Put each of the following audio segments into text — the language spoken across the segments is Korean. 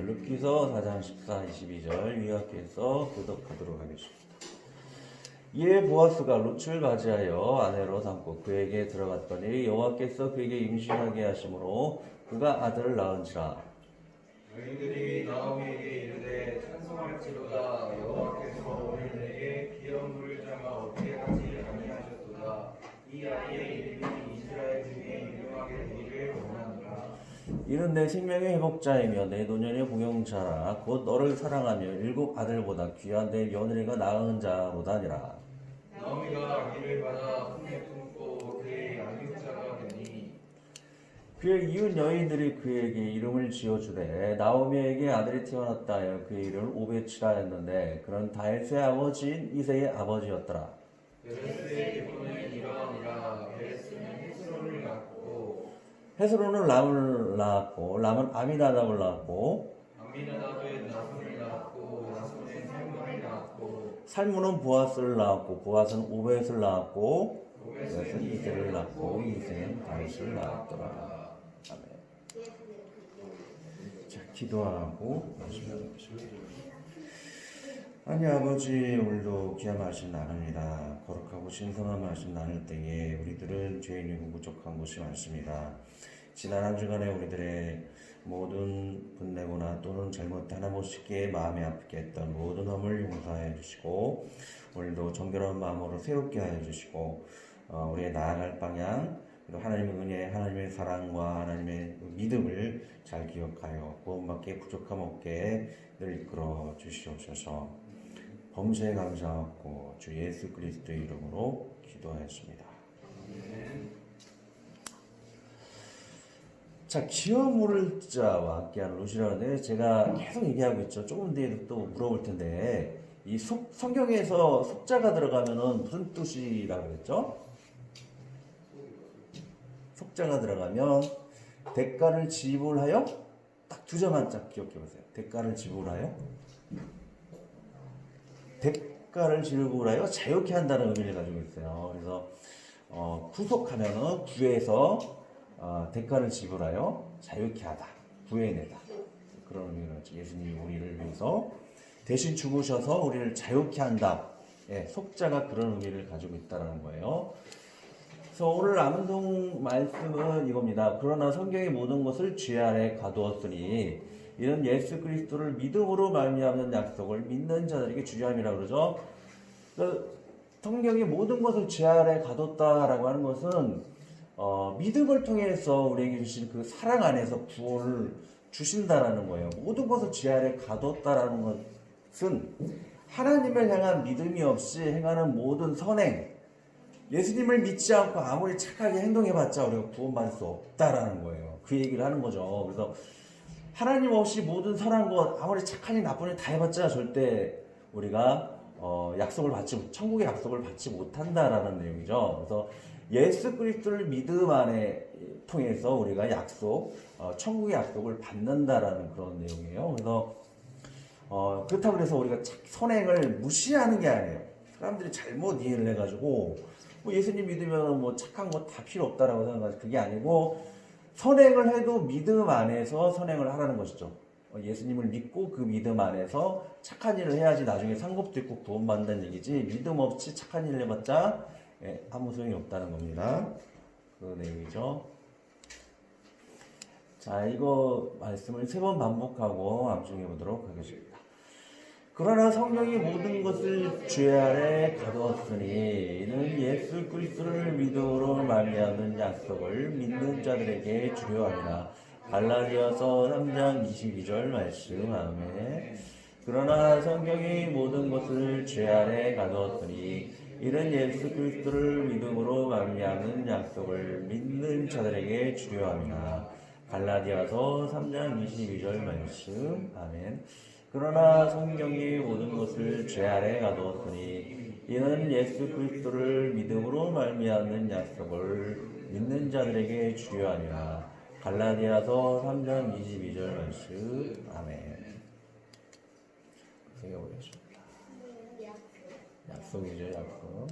룻기서 4장 14, 22절 요약해서 교독하도록 하겠습니다. 이에 보아스가 룻을 맞이하여 아내로 삼고 그에게 들어갔더니 여호와께서 그에게 임신하게 하심으로 그가 아들을 낳은지라. 여인들이 나오미에게 이르되 찬송할지로다 여호와께서 오늘 내게 귀한 물을 담아 어떻게 하지 아니하셨도다. 이 아이의 이름이 이스라엘 중에 유명하게 되기를 원하노라. 이는 내 생명의 회복자이며 내 노년의 공영자라. 곧 너를 사랑하며 일곱 아들보다 귀한 내 며느리가 낳은 자로다니라. 나오미가 아기를 받아 품에 품고 그의 양육자가 되니 그의 이웃 여인들이 그에게 이름을 지어주되 나오미에게 아들이 태어났다 하여 그의 이름을 오벳이라 했는데 그는 다윗의 아버지인 이새의 아버지였더라. 베레스의 기쁨은 이러하니라. 베레스는 헤스론을 낳고 헤스론은 람을 낳았고 람은 아미나답을 낳았고 아미나답은 나손을 낳고 나손은 살문을 낳고 살문은 보아스를 낳았고 보아스는 오벳을 낳았고 오벳은 오벳은 이새를 낳고 이새는 다윗을 낳았더라. 아멘. 자, 기도하고 하나님 아버지, 오늘도 귀한 말씀 나눕니다. 거룩하고 신성한 말씀 나눌 때에 우리들은 죄인이고 부족한 것이 많습니다. 지난 한 주간에 우리들의 모든 분내거나 또는 잘못 하나못쉽게 마음이 아프게 했던 모든 허물 용서해 주시고 오늘도 정결한 마음으로 새롭게 하여 주시고 우리의 나아갈 방향, 하나님의 은혜, 하나님의 사랑과 하나님의 믿음을 잘 기억하여 구원받기에 부족함 없게 늘 이끌어 주시옵소서. 범죄에 감사하고 주 예수 그리스도의 이름으로 기도하였습니다. 자, 기어물을 자와 함께하는 룻이라는데 제가 계속 얘기하고 있죠. 조금 뒤에 또 물어볼 텐데 이 성경에서 속자가 들어가면은 무슨 뜻이라고 그랬죠? 속자가 들어가면 대가를 지불하여 딱 두 자만 딱 기억해 보세요. 대가를 지불하여 자유케 한다는 의미를 가지고 있어요. 그래서 구속하면은 구해서 대가를 지불하여 자유케 하다, 구해내다 그런 의미가 있죠. 예수님이 우리를 위해서 대신 죽으셔서 우리를 자유케 한다. 예, 속자가 그런 의미를 가지고 있다는 거예요. 그래서 오늘 암송 말씀은 이겁니다. 그러나 성경의 모든 것을 죄 아래 가두었으니 이는 예수 그리스도를 믿음으로 말미암는 약속을 믿는 자들에게 주함이라 그러죠. 성경의 모든 것을 죄 아래 가뒀다라고 하는 것은 믿음을 통해서 우리에게 주신 그 사랑 안에서 구원을 주신다라는 거예요. 모든 것을 죄 아래 가뒀다라는 것은 하나님을 향한 믿음이 없이 행하는 모든 선행, 예수님을 믿지 않고 아무리 착하게 행동해봤자 우리가 구원받을 수 없다라는 거예요. 그 얘기를 하는 거죠. 그래서 하나님 없이 모든 선한 것, 아무리 착하니 나쁘니 다 해봤자 절대 우리가 천국의 약속을 받지 못한다라는 내용이죠. 그래서 예수 그리스도를 믿음 안에 통해서 우리가 천국의 약속을 받는다라는 그런 내용이에요. 그래서 그렇다고 해서 우리가 선행을 무시하는 게 아니에요. 사람들이 잘못 이해를 해가지고 예수님 믿으면 착한 거 다 필요 없다라고 생각하지, 그게 아니고 선행을 해도 믿음 안에서 선행을 하라는 것이죠. 예수님을 믿고 그 믿음 안에서 착한 일을 해야지 나중에 상급도 있고 구원받는다는 얘기지, 믿음 없이 착한 일을 해봤자 아무 소용이 없다는 겁니다. 그 내용이죠. 자, 이거 말씀을 3번 반복하고 암송해 보도록 하겠습니다. 그러나 성령이 모든 것을 죄 아래 가두었으니 이는 예수 그리스도를 믿음으로 말미암는 약속을 믿는 자들에게 주려 함이라. 갈라디아서 3장 22절 말씀. 아멘. 그러나 성경이 모든 것을 죄 아래 가두었으니 이는 예수 그리스도를 믿음으로 말미암는 약속을 믿는 자들에게 주려 함이라. 갈라디아서 3장 22절 말씀. 아멘. 그러나 성경이 모든 것을 죄 아래 가두었으니 이는 예수 그리스도를 믿음으로 말미암는 약속을 믿는 자들에게 주려 함이라. 갈라디아서 3장 22절 말씀. 아멘. 생각해보겠습니다. 약속이죠, 약속.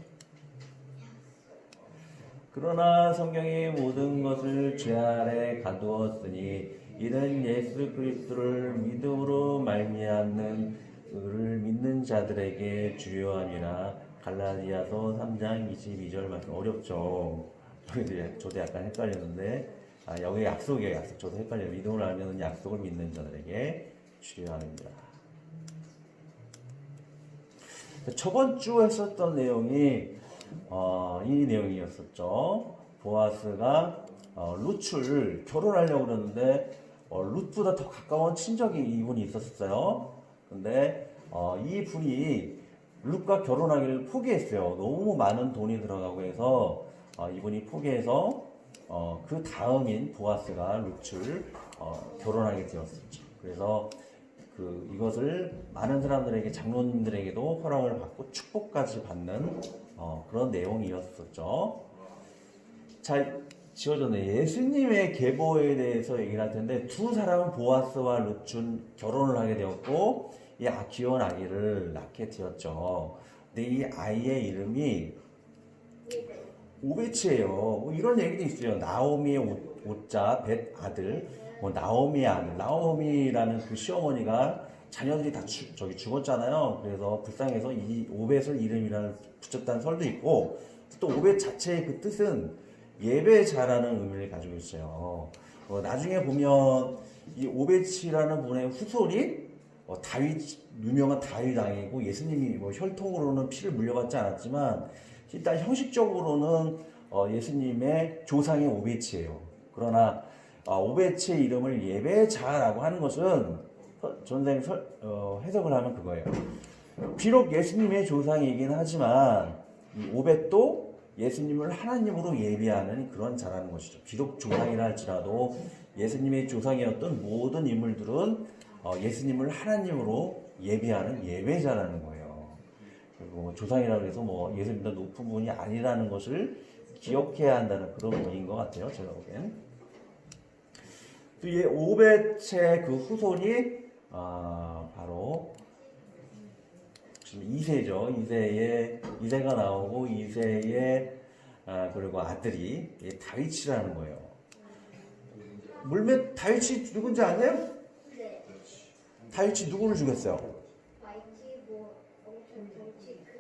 그러나 성경이 모든 것을 죄 아래 가두었으니 이는 예수 그리스도를 믿음으로 말미암는 을 믿는 자들에게 주요함이라. 갈라디아서 3장 22절 말씀. 어렵죠. 저도 약간 헷갈렸는데 여기 약속이에요. 약속. 저도 헷갈려요. 믿음을 알면 약속을 믿는 자들에게 주요함입니다. 저번 주 했었던 내용이 이 내용이었었죠. 보아스가 룻을 결혼하려고 그러는데 룻보다 더 가까운 친척이 이분이 있었어요. 근데 이 분이 룻과 결혼하기를 포기했어요. 너무 많은 돈이 들어가고 해서 이분이 포기해서 그 다음인 보아스가 룻을 결혼하게 되었었죠. 그래서 이것을 많은 사람들에게, 장로님들에게도 허락을 받고 축복까지 받는 그런 내용이었었죠. 잘 지어졌네. 예수님의 계보에 대해서 얘기를 할 텐데, 두 사람은 보아스와 룻은 결혼을 하게 되었고 이 귀여운 아기를 낳게 되었죠. 근데 이 아이의 이름이 오베츠예요. 뭐 이런 얘기도 있어요. 나오미의 오자 벳 아들, 나오미의 아들. 나오미라는 그 시어머니가 자녀들이 다 죽었잖아요. 그래서 불쌍해서 이 오벳을 이름이라는 붙였다는 설도 있고, 또 오벳 자체의 그 뜻은 예배자라는 의미를 가지고 있어요. 나중에 보면 이 오벳이라는 분의 후손이 유명한 다윗 왕이고, 예수님이 혈통으로는 피를 물려받지 않았지만 일단 형식적으로는 예수님의 조상이 오벳이에요. 그러나 오벳의 이름을 예배자라고 하는 것은 전생님 해석을 하면 그거예요. 비록 예수님의 조상이긴 하지만 이 오벳도 예수님을 하나님으로 예배하는 그런 자라는 것이죠. 비록 조상이라 할지라도 예수님의 조상이었던 모든 인물들은 예수님을 하나님으로 예배하는 예배자라는 거예요. 그리고 조상이라고 해서 예수님보다 높은 분이 아니라는 것을 기억해야 한다는 그런 의미인 것 같아요. 제가 보기엔. 또 이 오벳의 그 후손이 바로 지금 2세죠. 2세가 나오고 2세에 그리고 아들이 다윗이라는 거예요. 물매 다윗이 누군지 아세요? 네. 다윗이 누구를 죽였어요?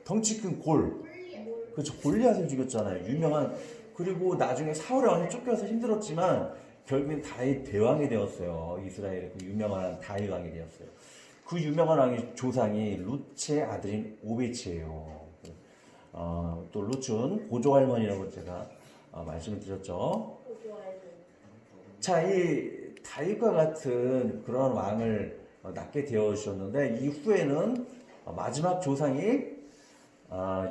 덩치 큰 골. 그렇죠. 골리앗을 죽였잖아요. 유명한. 그리고 나중에 사울의 왕이 쫓겨서 힘들었지만 결국엔 다윗 대왕이 되었어요. 이스라엘의 그 유명한 다윗 왕이 되었어요. 그 유명한 왕의 조상이 룻의 아들인 오벳이에요. 또 룻은 고조 할머니라고 제가 말씀을 드렸죠. 자, 이 다윗과 같은 그런 왕을 낳게 되어주셨는데, 이후에는 마지막 조상이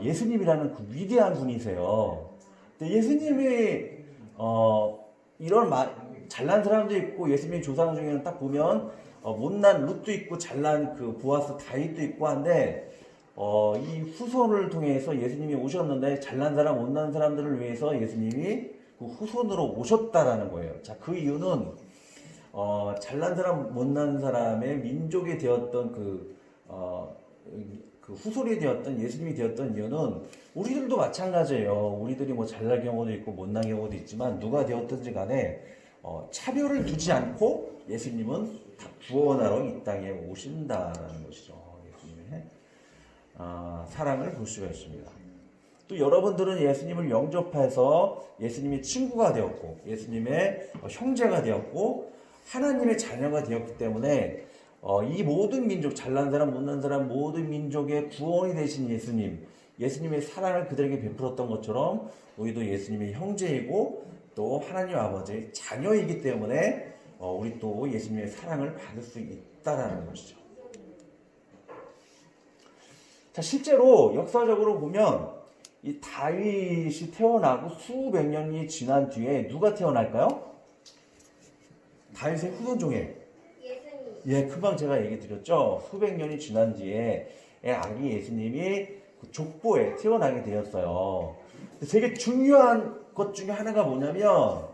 예수님이라는 그 위대한 분이세요. 근데 예수님이 이런 잘난 사람도 있고, 예수님의 조상 중에는 딱 보면 못난 룻도 있고 잘난 그 보아스 다윗도 있고 한데, 이 후손을 통해서 예수님이 오셨는데 잘난 사람 못난 사람들을 위해서 예수님이 그 후손으로 오셨다라는 거예요. 자, 그 이유는 잘난 사람 못난 사람의 민족이 되었던 그 후손이 되었던 예수님이 되었던 이유는 우리들도 마찬가지예요. 우리들이 잘난 경우도 있고 못난 경우도 있지만 누가 되었든지 간에 차별을 두지 않고 예수님은 다 구원하러 이 땅에 오신다라는 것이죠. 예수님의 사랑을 볼 수가 있습니다. 또 여러분들은 예수님을 영접해서 예수님의 친구가 되었고 예수님의 형제가 되었고 하나님의 자녀가 되었기 때문에 이 모든 민족, 잘난 사람 못난 사람 모든 민족의 구원이 되신 예수님의 사랑을 그들에게 베풀었던 것처럼 우리도 예수님의 형제이고 또 하나님 아버지의 자녀이기 때문에 우리 또 예수님의 사랑을 받을 수 있다라는 것이죠. 자, 실제로 역사적으로 보면 이 다윗이 태어나고 수백 년이 지난 뒤에 누가 태어날까요? 다윗의 후손 중에 금방 제가 얘기 드렸죠. 수백 년이 지난 뒤에 아기 예수님이 그 족보에 태어나게 되었어요. 되게 중요한 것 중에 하나가 뭐냐면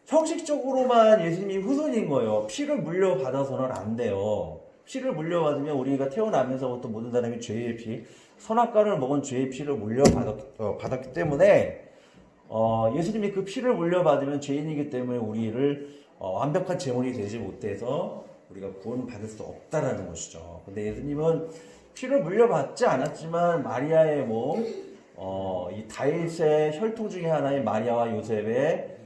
형식적으로만 예수님이 후손인 거예요. 피를 물려받아서는 안 돼요. 피를 물려받으면 우리가 태어나면서부터 모든 사람이 죄의 피, 선악과를 먹은 죄의 피를 물려받았기 때문에 예수님이 그 피를 물려받으면 죄인이기 때문에 우리를 완벽한 제물이 되지 못해서 우리가 구원을 받을 수 없다라는 것이죠. 근데 예수님은 피를 물려받지 않았지만 마리아의 몸, 이 다윗의 혈통 중에 하나인 마리아와 요셉의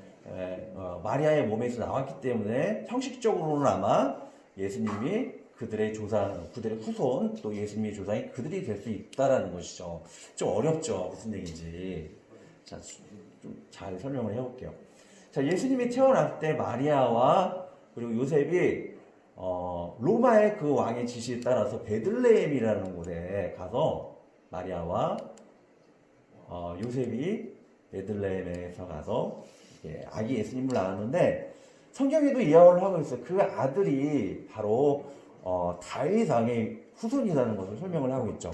마리아의 몸에서 나왔기 때문에 형식적으로는 아마 예수님이 그들의 조상, 그들의 후손, 또 예수님의 조상이 그들이 될 수 있다라는 것이죠. 좀 어렵죠. 무슨 얘기인지. 자, 좀 잘 설명을 해볼게요. 자, 예수님이 태어났을 때 마리아와 그리고 요셉이 로마의 그 왕의 지시에 따라서 베들레헴이라는 곳에 가서 마리아와 요셉이 베들레헴에서 가서 아기 예수님을 낳았는데 성경에도 이야기를 하고 있어요. 그 아들이 바로 다윗 왕의 후손이라는 것을 설명을 하고 있죠.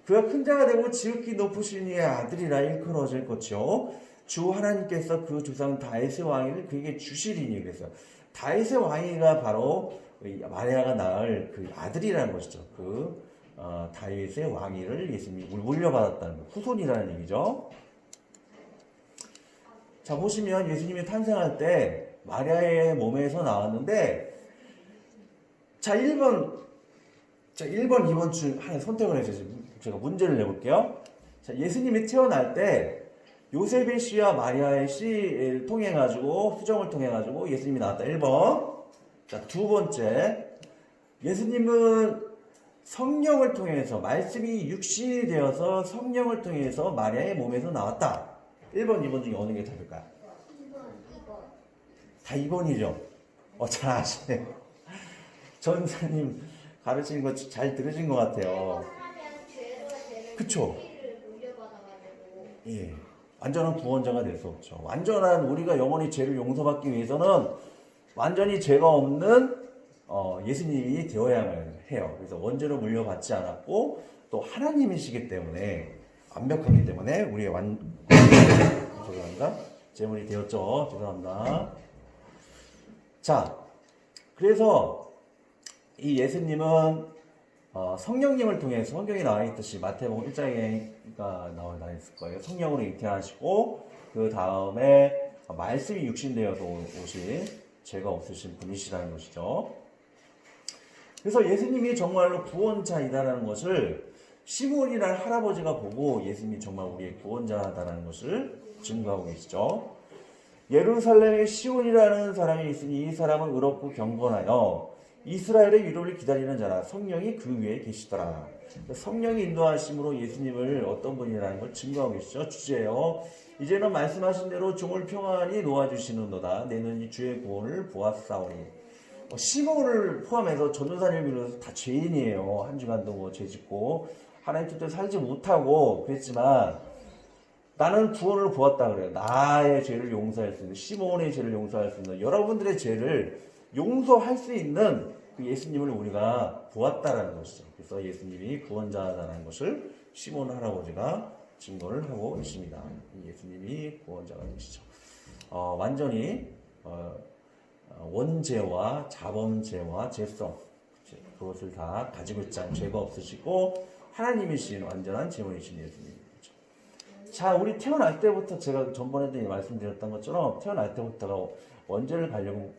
그가 큰 자가 되고 지극히 높으신 이의 아들이라 일컬어질 것이요 주 하나님께서 그 조상 다윗의 왕위를 그에게 주시리니 그랬어요. 다윗의 왕위가 바로 마리아가 낳을 그 아들이라는 것이죠. 그 다윗의 왕위를 예수님이 물려받았다는 거, 후손이라는 얘기죠. 자, 보시면 예수님이 탄생할 때 마리아의 몸에서 나왔는데, 자, 1번, 2번 중 하나 선택을 해주세요. 제가 문제를 내볼게요. 자, 예수님이 태어날 때 요셉의 씨와 마리아의 씨를 통해가지고, 수정을 통해가지고 예수님이 나왔다. 1번. 자, 두 번째. 예수님은 성령을 통해서, 말씀이 육신이 되어서 성령을 통해서 마리아의 몸에서 나왔다. 1번, 2번 중에 어느 게 답일까요? 2번. 다 2번이죠? 잘 아시네요. 전사님 가르치는 거 잘 들으신 것 같아요. 그쵸? 예. 완전한 구원자가 될 수 없죠. 완전한 우리가 영원히 죄를 용서받기 위해서는 완전히 죄가 없는 예수님이 되어야만 해요. 그래서 원죄로 물려받지 않았고 또 하나님이시기 때문에 완벽하기 때문에 우리의 죄송합니다. 제물이 되었죠. 죄송합니다. 자, 그래서 이 예수님은 성령님을 통해서 성경에 나와 있듯이 마태복음 1장에가 나와 있을 거예요. 성령으로 잉태하시고 그 다음에 말씀이 육신되어서 오신 죄가 없으신 분이시라는 것이죠. 그래서 예수님이 정말로 구원자이다라는 것을 시몬이라는 할아버지가 보고 예수님이 정말 우리의 구원자다라는 것을 증거하고 계시죠. 예루살렘에 시온이라는 사람이 있으니 이 사람은 의롭고 경건하여 이스라엘의 위로를 기다리는 자라 성령이 그 위에 계시더라. 성령이 인도하심으로 예수님을 어떤 분이라는 걸 증거하고 계시죠. 주제요. 이제는 말씀하신 대로 종을 평안히 놓아주시는도다. 내는 이 주의 구원을 보았사오니. 시몬을 포함해서 전도사님을 비롯해서 다 죄인이에요. 한 주간도 뭐 죄짓고 하나님 뜻대로 살지 못하고 그랬지만 나는 구원을 보았다 그래요. 나의 죄를 용서할 수 있는, 시몬의 죄를 용서할 수 있는, 여러분들의 죄를 용서할 수 있는 그 예수님을 우리가 보았다라는 것이죠. 그래서 예수님이 구원자라는 것을 시몬 할아버지가 증거를 하고 있습니다. 예수님이 구원자가 되시죠. 완전히 원죄와 자범죄와 죄성 그것을 다 가지고 있지 않은 죄가 없으시고 하나님이신 완전한 제물이신 예수님이죠. 자, 우리 태어날 때부터 제가 전번에도 말씀드렸던 것처럼 태어날 때부터가 원죄를 가려고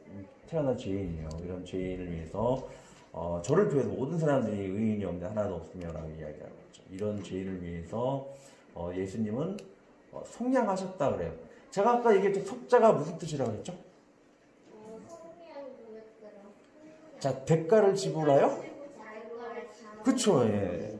태어난 죄인이에요. 이런 죄인을 위해서 저를 비해서 모든 사람들이 의인이 없는데 하나도 없으며라고 이야기하고 있죠. 이런 죄인을 위해서 예수님은 속량하셨다 그래요. 제가 아까 얘기했죠. 속자가 무슨 뜻이라고 했죠? 자, 대가를 지불하여? 그쵸, 예.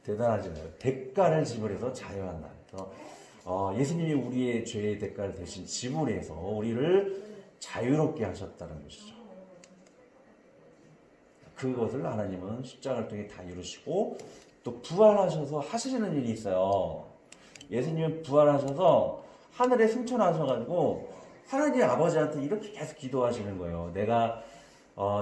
대단하잖아요. 대가를 지불해서 자유한다. 그래서 예수님이 우리의 죄의 대가를 대신 지불해서 우리를 자유롭게 하셨다는 것이죠. 그것을 하나님은 십자가를 통해 다 이루시고 또 부활하셔서 하시는 일이 있어요. 예수님은 부활하셔서 하늘에 승천하셔가지고 하나님 아버지한테 이렇게 계속 기도하시는 거예요. 내가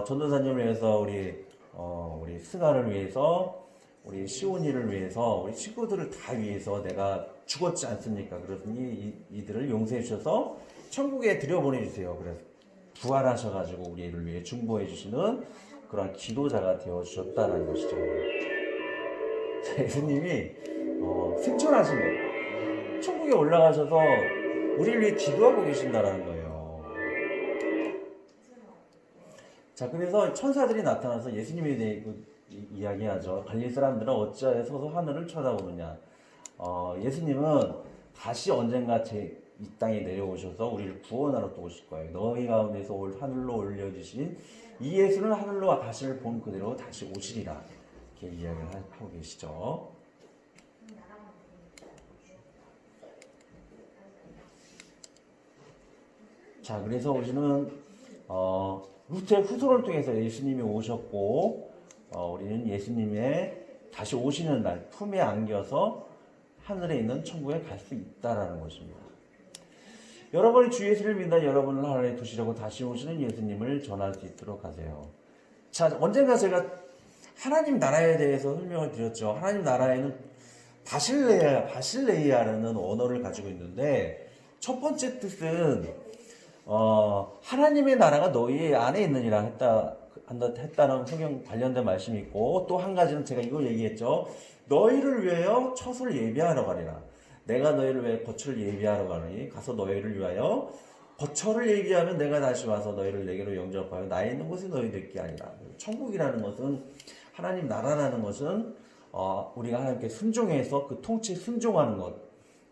전도사님을 위해서 우리 승아를 위해서 우리 시온이를 위해서 우리 친구들을 다 위해서 내가 죽었지 않습니까? 그러더니 이들을 용서해 주셔서 천국에 들여보내주세요. 그래서 부활하셔가지고 우리를 위해 중보해 주시는 그런 기도자가 되어주셨다는 것이죠. 예수님이 승천하신 거예요. 천국에 올라가셔서 우리를 위해 기도하고 계신다는 거예요. 자, 그래서 천사들이 나타나서 예수님에 대해 이야기하죠. 갈릴리 사람들은 어찌하여 서서 하늘을 쳐다보느냐. 예수님은 다시 언젠가 이 땅에 내려오셔서 우리를 구원하러 또 오실 거예요. 너희 가운데서 하늘로 올려주신 이 예수는 하늘로 가시를 본 그대로 다시 오시리라. 이렇게 이야기를 하고 계시죠. 자, 그래서 우리는 루트의 후손을 통해서 예수님이 오셨고, 우리는 예수님의 다시 오시는 날 품에 안겨서 하늘에 있는 천국에 갈 수 있다라는 것입니다. 여러분이 주 예수를 믿는 여러분을 하늘에 두시려고 다시 오시는 예수님을 전할 수 있도록 하세요. 자, 언젠가 제가 하나님 나라에 대해서 설명을 드렸죠. 하나님 나라에는 바실레이아라는 언어를 가지고 있는데, 첫 번째 뜻은 하나님의 나라가 너희 안에 있느니라 했다는 성경 관련된 말씀이 있고, 또 한 가지는 제가 이걸 얘기했죠. 너희를 위하여 처소를 예비하러 가리라. 내가 너희를 위해 거처를 예비하러 가니 가서 너희를 위하여 거처를 예비하면 내가 다시 와서 너희를 내게로 영접하여 나에 있는 곳에 너희들 있게 하리라. 천국이라는 것은, 하나님 나라라는 것은 우리가 하나님께 순종해서 그 통치에 순종하는 것,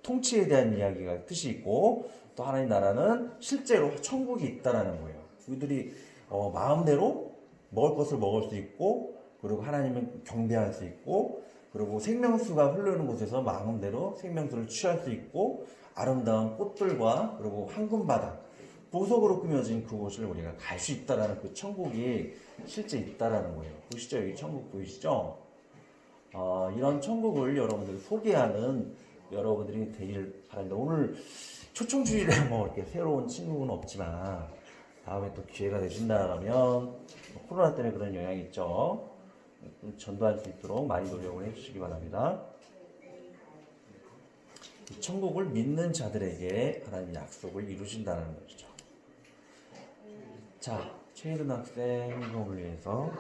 통치에 대한 이야기가 뜻이 있고, 또 하나님 나라는 실제로 천국이 있다라는 거예요. 우리들이 마음대로 먹을 것을 먹을 수 있고, 그리고 하나님을 경배할 수 있고, 그리고 생명수가 흐르는 곳에서 마음대로 생명수를 취할 수 있고, 아름다운 꽃들과 그리고 황금바다, 보석으로 꾸며진 그곳을 우리가 갈 수 있다라는 그 천국이 실제 있다라는 거예요. 보시죠? 여기 천국 보이시죠? 이런 천국을 여러분들이 소개하는 여러분들이 되기를 바랍니다. 오늘 초청주일에 뭐 이렇게 새로운 친구는 없지만 다음에 또 기회가 되신다면, 코로나 때문에 그런 영향이 있죠. 전도할 수 있도록 많이 노력을 해주시기 바랍니다. 이 천국을 믿는 자들에게 하나님 약속을 이루신다는 것이죠. 자, 최혜든 학생 행동을 위해서